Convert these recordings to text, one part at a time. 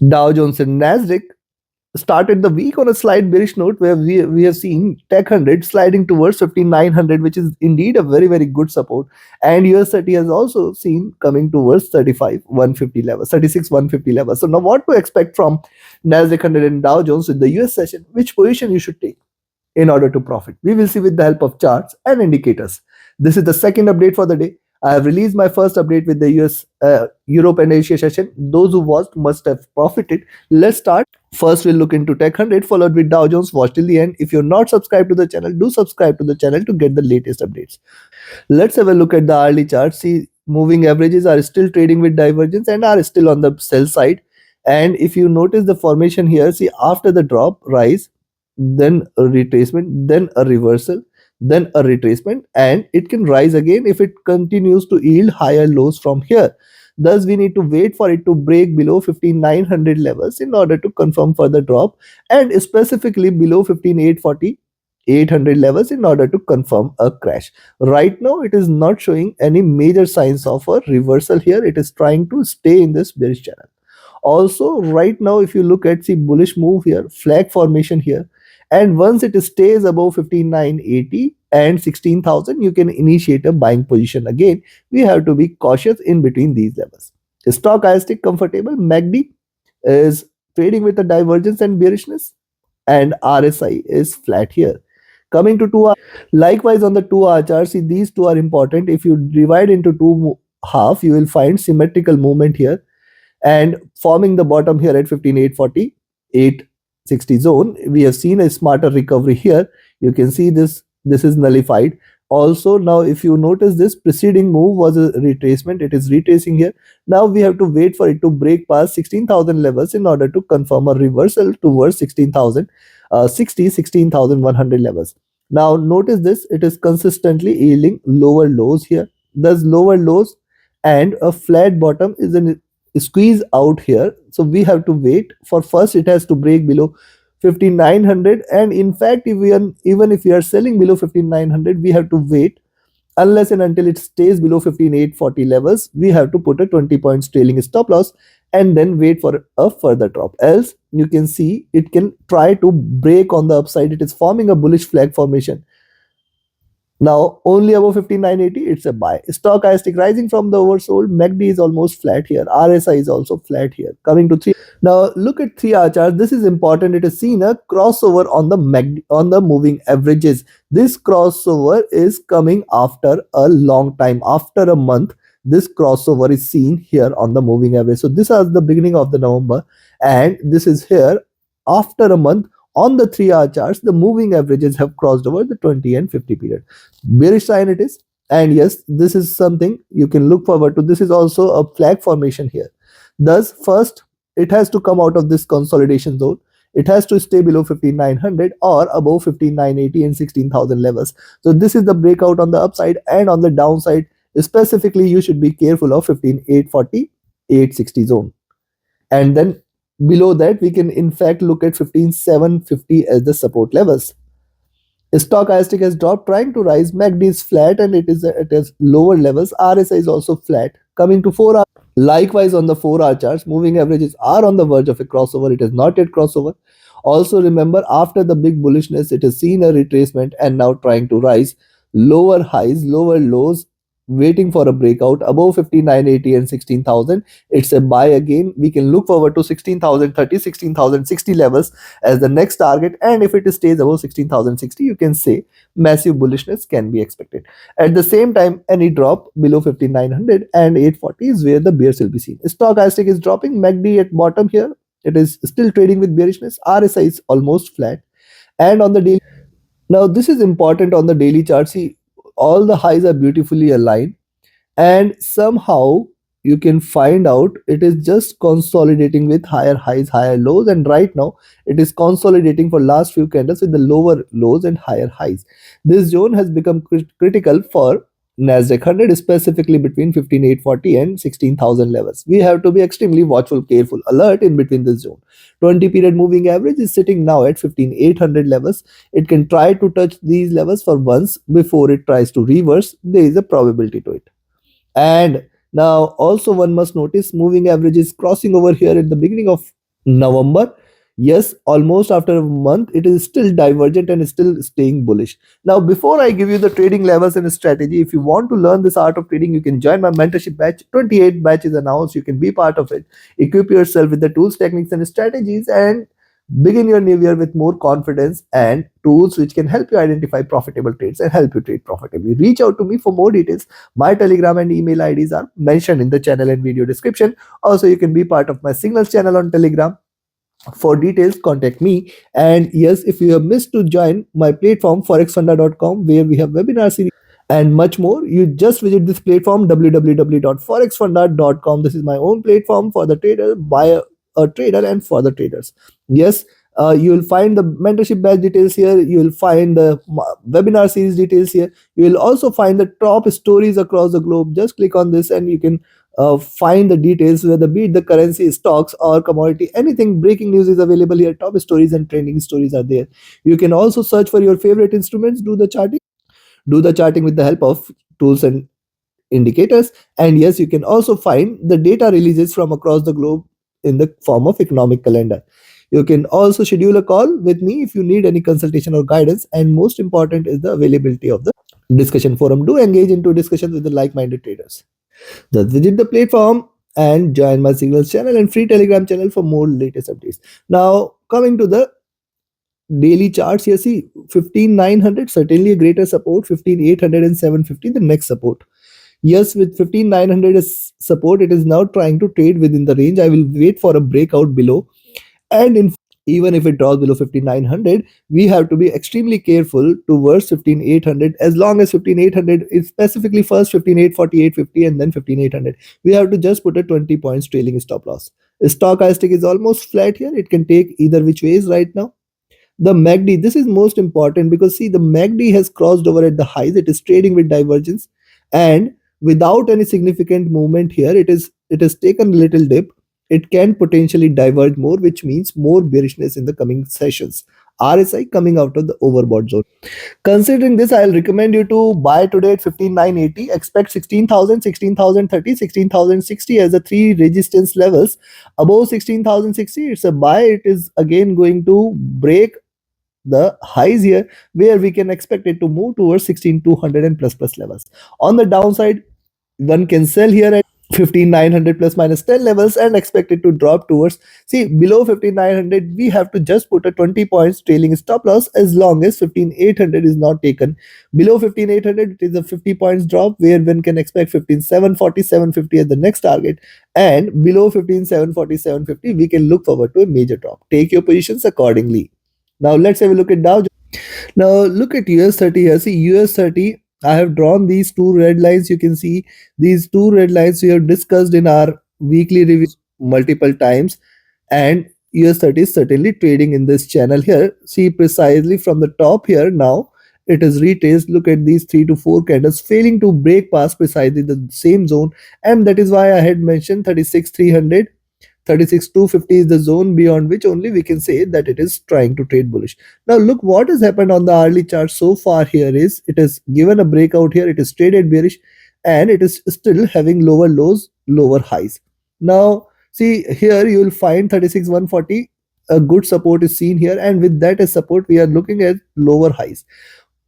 Dow Jones and Nasdaq started the week on a slight bearish note where we have seen Tech 100 sliding towards 5900, which is indeed a very, very good support. And US30 has also seen coming towards 35 150 level, 36 150 level. So now what to expect from Nasdaq 100 and Dow Jones in the US session? Which position you should take in order to profit? We will see with the help of charts and indicators. This is the second update for the day. I have released my first update with the US, Europe and Asia session. Those who watched must have profited. Let's start. First, we'll look into Tech 100, followed with Dow Jones. Watch till the end. If you're not subscribed to the channel, do subscribe to the channel to get the latest updates. Let's have a look at the hourly chart. See, moving averages are still trading with divergence and are still on the sell side. And if you notice the formation here, see, after the drop, rise, then a retracement, then a reversal, then a retracement, and it can rise again if it continues to yield higher lows from here. Thus, we need to wait for it to break below 15900 levels in order to confirm further drop, and specifically below 15840 800 levels in order to confirm a crash. Right now, it is not showing any major signs of a reversal here. It is trying to stay in this bearish channel. Also, right now, if you look at the bullish move here, flag formation here, and once it stays above 5980 and 16,000, you can initiate a buying position again. We have to be cautious in between these levels. Stochastic comfortable, MACD is trading with a divergence and bearishness, and RSI is flat here. Coming to 2 hour, likewise on the 2 hour chart, see, these two are important. If you divide into two half, you will find symmetrical movement here and forming the bottom here at 15840 860 zone. We have seen a smarter recovery here. You can see this is nullified. Also, now if you notice, this preceding move was a retracement. It is retracing here. Now we have to wait for it to break past 16,000 levels in order to confirm a reversal towards 16,000 16,100 levels. Now notice this, it is consistently yielding lower lows here. Thus lower lows and a flat bottom is an squeeze out here. So we have to wait for, first it has to break below 5900, and in fact, if we are, even if we are selling below 5900, we have to wait unless and until it stays below 15840 levels. We have to put a 20 points trailing stop loss and then wait for a further drop. Else, you can see it can try to break on the upside. It is forming a bullish flag formation. Now only above 5980, it's a buy. Stochastic rising from the oversold. MACD is almost flat here. RSI is also flat here. Coming to 3. Now look at 3-hour chart. This is important. It is seen a crossover on the MACD, on the moving averages. This crossover is coming after a long time, after a month. This crossover is seen here on the moving average. So this is the beginning of the November, and this is here after a month. On the 3-hour charts, the moving averages have crossed over the 20 and 50 period. Bearish sign it is. And yes, this is something you can look forward to. This is also a flag formation here. Thus, first, it has to come out of this consolidation zone. It has to stay below 5900 or above 5980 and 16,000 levels. So this is the breakout on the upside, and on the downside, specifically, you should be careful of 15840, 860 zone. And then below that, we can in fact look at 15750 as the support levels. Stochastic has dropped, trying to rise. MACD is flat and it is at lower levels. RSI is also flat. Coming to 4-hour, likewise on the 4-hour charts, moving averages are on the verge of a crossover. It is not yet crossover. Also remember, after the big bullishness, it has seen a retracement and now trying to rise. Lower highs, lower lows, waiting for a breakout above 5980 and 16,000. It's a buy again. We can look forward to 16,030, 16,060 levels as the next target, and if it stays above 16,060, you can say massive bullishness can be expected. At the same time, any drop below 5900 and 840 is where the bears will be seen. Stochastic is dropping. MACD at bottom here, it is still trading with bearishness. RSI is almost flat. And on the daily, now this is important. On the daily chart, see, all the highs are beautifully aligned, and somehow you can find out it is just consolidating with higher highs, higher lows, and right now it is consolidating for last few candles with the lower lows and higher highs. This zone has become critical for Nasdaq 100, specifically between 15840 and 16,000 levels. We have to be extremely watchful, careful, alert in between this zone. 20 period moving average is sitting now at 15800 levels. It can try to touch these levels for once before it tries to reverse. There is a probability to it. And now also one must notice, moving average is crossing over here at the beginning of November. Yes, almost after a month, it is still divergent and still staying bullish. Now, before I give you the trading levels and strategy, if you want to learn this art of trading, you can join my mentorship batch. 28 batches announced. You can be part of it. Equip yourself with the tools, techniques, and strategies, and begin your new year with more confidence and tools which can help you identify profitable trades and help you trade profitably. Reach out to me for more details. My Telegram and email IDs are mentioned in the channel and video description. Also, you can be part of my Signals channel on Telegram. For details, contact me. And yes, if you have missed to join my platform forexfunda.com, where we have webinar series and much more, you just visit this platform www.forexfunda.com. This is my own platform for the trader, by a trader, and for the traders. Yes, you will find the mentorship batch details here. You will find the webinar series details here. You will also find the top stories across the globe. Just click on this and you can find the details, whether be it the currency, stocks, or commodity. Anything breaking news is available here. Top stories and trending stories are there. You can also search for your favorite instruments, do the charting with the help of tools and indicators. And yes, you can also find the data releases from across the globe in the form of economic calendar. You can also schedule a call with me if you need any consultation or guidance. And most important is the availability of the discussion forum. Do engage into discussions with the like-minded traders. Just visit the platform and join my Signals channel and free Telegram channel for more latest updates. Now, coming to the daily charts here, see 15900 certainly a greater support, 15800 and 750 the next support. Yes, with 15900 as support, it is now trying to trade within the range. I will wait for a breakout below, and even if it draws below 15900, we have to be extremely careful towards 15800. As long as 15800 is specifically first 1584850 and then 15800, we have to just put a 20 points trailing stop loss. Stochastic is almost flat here. It can take either which ways right now. The MACD, this is most important because see, the MACD has crossed over at the highs. It is trading with divergence, and without any significant movement here, it has taken a little dip. It can potentially diverge more, which means more bearishness in the coming sessions. RSI coming out of the overbought zone. Considering this, I'll recommend you to buy today at 15980. Expect 16,000, 16,030, 16,060 as the three resistance levels. Above 16,060, it's a buy. It is again going to break the highs here, where we can expect it to move towards 16,200 and plus levels. On the downside, one can sell here at 15900 plus minus 10 levels and expect it to drop towards, see, below 15900. We have to just put a 20 points trailing stop loss as long as 15800 is not taken. Below 15800, it is a 50 points drop, where one can expect 15740 750 as the next target, and below 15740 750 we can look forward to a major drop. Take your positions accordingly. Now let's have a look at Dow. Now look at US30 here. See US30. I have drawn these two red lines. You can see these two red lines we have discussed in our weekly reviews multiple times, and US30 is certainly trading in this channel here. See precisely from the top here now. It is retraced. Look at these 3 to 4 candles failing to break past precisely the same zone, and that is why I had mentioned 36,300. 36,250 is the zone beyond which only we can say that it is trying to trade bullish. Now look what has happened on the hourly chart so far here is it has given a breakout here. It is traded bearish and it is still having lower lows, lower highs. Now see here you will find 36,140. A good support is seen here, and with that as support we are looking at lower highs.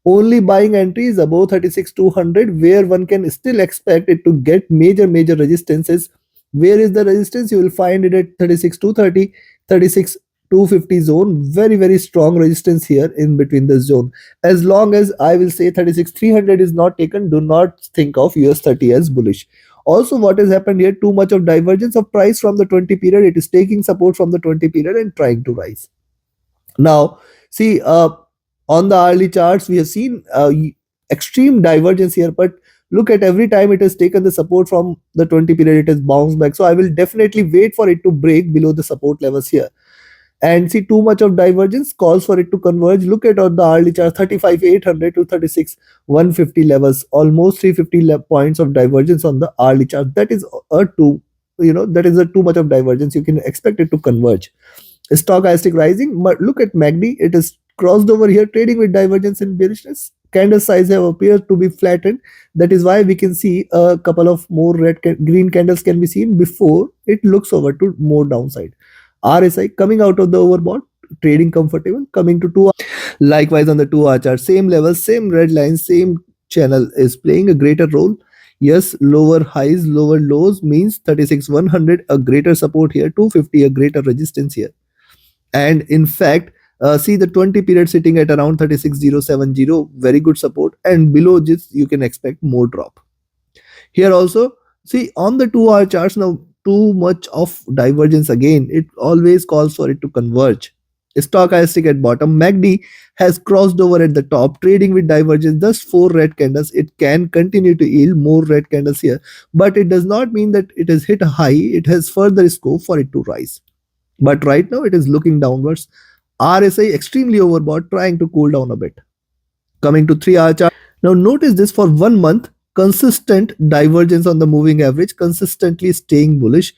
Only buying entry is above 36,200, where one can still expect it to get major resistances. Where is the resistance? You will find it at 36,230, 36,250 zone. Very strong resistance here in between this zone. As long as I will say 36,300 is not taken, do not think of US30 as bullish. Also, what has happened here? Too much of divergence of price from the 20 period. It is taking support from the 20 period and trying to rise. Now, see, on the hourly charts, we have seen extreme divergence here, but look at every time it has taken the support from the 20 period, it has bounced back. So I will definitely wait for it to break below the support levels here. And see, too much of divergence calls for it to converge. Look at on the hourly chart, 35,800 to 36,150 levels, almost 350 points of divergence on the hourly chart. That is a too much of divergence. You can expect it to converge. Stochastic rising, but look at MACD. It is crossed over here, trading with divergence and bearishness. Candle size have appeared to be flattened. That is why we can see a couple of more green candles can be seen before it looks over to more downside. RSI coming out of the overbought, trading comfortable, coming to 2. Likewise on the 2 hour chart, same level, same red line, same channel is playing a greater role. Yes, lower highs, lower lows means 36,100 a greater support here, 250 a greater resistance here. And in fact, see the 20 period sitting at around 36,070, very good support, and below this you can expect more drop. Here also, see on the 2 hour charts now, too much of divergence again. It always calls for it to converge. Stochastic at bottom, MACD has crossed over at the top, trading with divergence, thus 4 red candles. It can continue to yield more red candles here, but it does not mean that it has hit a high. It has further scope for it to rise. But right now it is looking downwards. RSI extremely overbought, trying to cool down a bit. Coming to 3 hour chart. Now notice this for 1 month, consistent divergence on the moving average, consistently staying bullish,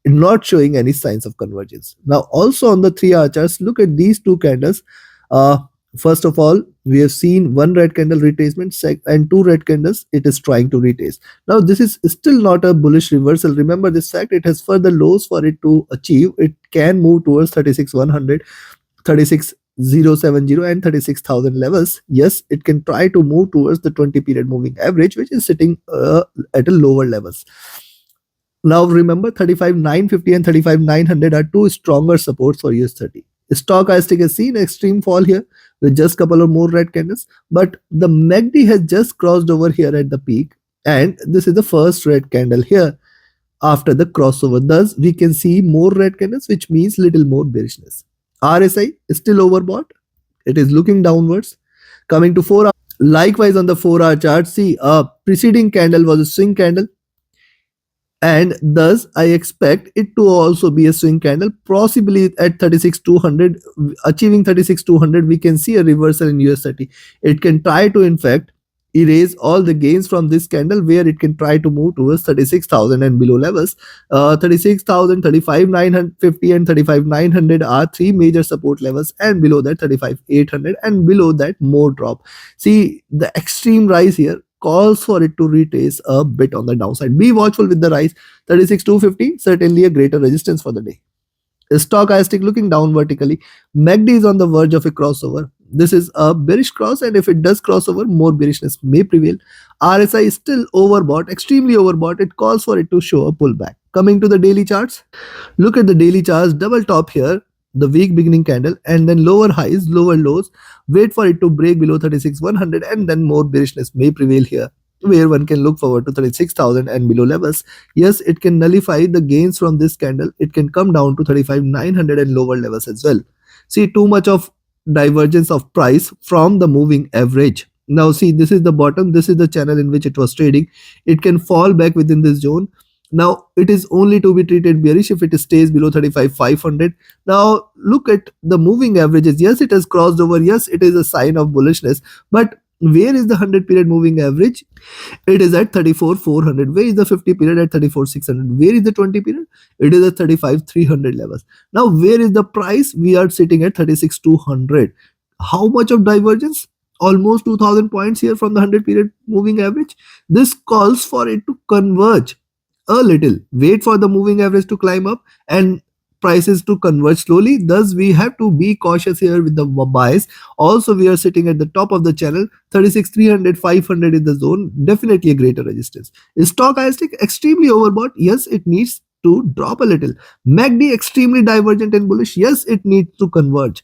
not showing any signs of convergence. Now also on the 3 hour charts, look at these two candles. Uh, First of all, we have seen one red candle retracement and two red candles it is trying to retrace. Now this is still not a bullish reversal. Remember this fact, it has further lows for it to achieve. It can move towards 36,100, 36,070 and 36,000 levels. Yes, it can try to move towards the 20 period moving average, which is sitting at a lower levels. Now remember, 35,950 and 35,900 are two stronger supports for US30. Stochastic has seen extreme fall here with just couple of more red candles, but the MACD has just crossed over here at the peak, and this is the first red candle here after the crossover. Thus, we can see more red candles, which means little more bearishness. RSI is still overbought. It is looking downwards. Coming to 4 hour. Likewise on the 4 hour chart, see a preceding candle was a swing candle, and thus I expect it to also be a swing candle, possibly at 36,200. Achieving 36,200, we can see a reversal in US30. It can try to, in fact, erase all the gains from this candle, where it can try to move towards 36,000 and below levels. 36,000, 35,950 and 35,900 are three major support levels, and below that 35,800, and below that more drop. See the extreme rise here calls for it to retrace a bit on the downside. Be watchful with the rise. 36,250 certainly a greater resistance for the day. Stochastic looking down vertically. MACD is on the verge of a crossover. This is a bearish cross, and if it does crossover, more bearishness may prevail. RSI is still overbought, extremely overbought. It calls for it to show a pullback. Coming to the daily charts, look at the daily charts. Double top here, the weak beginning candle, and then lower highs, lower lows. Wait for it to break below 36,100, and then more bearishness may prevail here, where one can look forward to 36,000 and below levels. Yes, it can nullify the gains from this candle. It can come down to 35,900 and lower levels as well. See, too much of divergence of price from the moving average. Now see, this is the bottom. This is the channel in which it was trading. It can fall back within this zone. Now it is only to be treated bearish if it stays below 35,500. Now look at the moving averages. Yes, it has crossed over. Yes, it is a sign of bullishness. But where is the 100 period moving average? It is at 34,400. Where is the 50 period? At 34,600. Where is the 20 period? It is at 35,300 levels. Now where is the price? We are sitting at 36,200. How much of divergence? Almost 2,000 points here from the 100 period moving average. This calls for it to converge a little. Wait for the moving average to climb up and prices to converge slowly. Thus we have to be cautious here with the bias. Also, we are sitting at the top of the channel. 36,300, 500 is the zone, definitely a greater resistance. Is stochastic extremely overbought? Yes, it needs to drop a little. MACD extremely divergent and bullish. Yes, it needs to converge.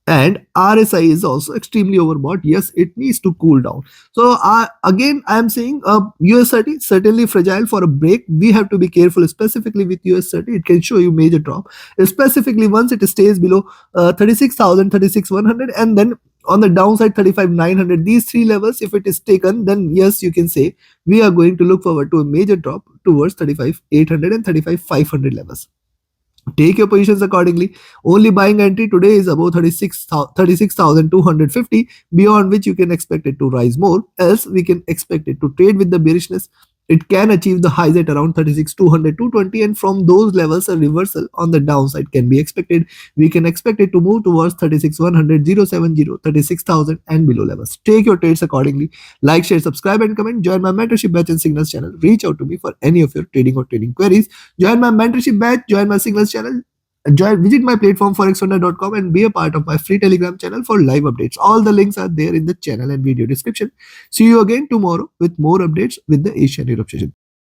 And RSI is also extremely overbought. Yes, it needs to cool down. So again, I am saying US30 certainly fragile for a break. We have to be careful, specifically with US30. It can show you major drop, specifically once it stays below 36,000, 36,100, and then on the downside 35,900. These three levels, if it is taken, then yes, you can say we are going to look forward to a major drop towards 35,800 and 35,500 levels. Take your positions accordingly. Only buying entry today is about 36,250, beyond which you can expect it to rise more. Else we can expect it to trade with the bearishness. It can achieve the highs at around 36,200, 220, and from those levels a reversal on the downside can be expected. We can expect it to move towards 36,100, 070, 36,000 and below levels. Take your trades accordingly. Like, share, subscribe and comment. Join my mentorship batch and signals channel. Reach out to me for any of your trading or trading queries. Join my mentorship batch, join my signals channel, Visit my platform forexwonder.com and be a part of my free Telegram channel for live updates. All the links are there in the channel and video description. See you again tomorrow with more updates with the Asian Europe session.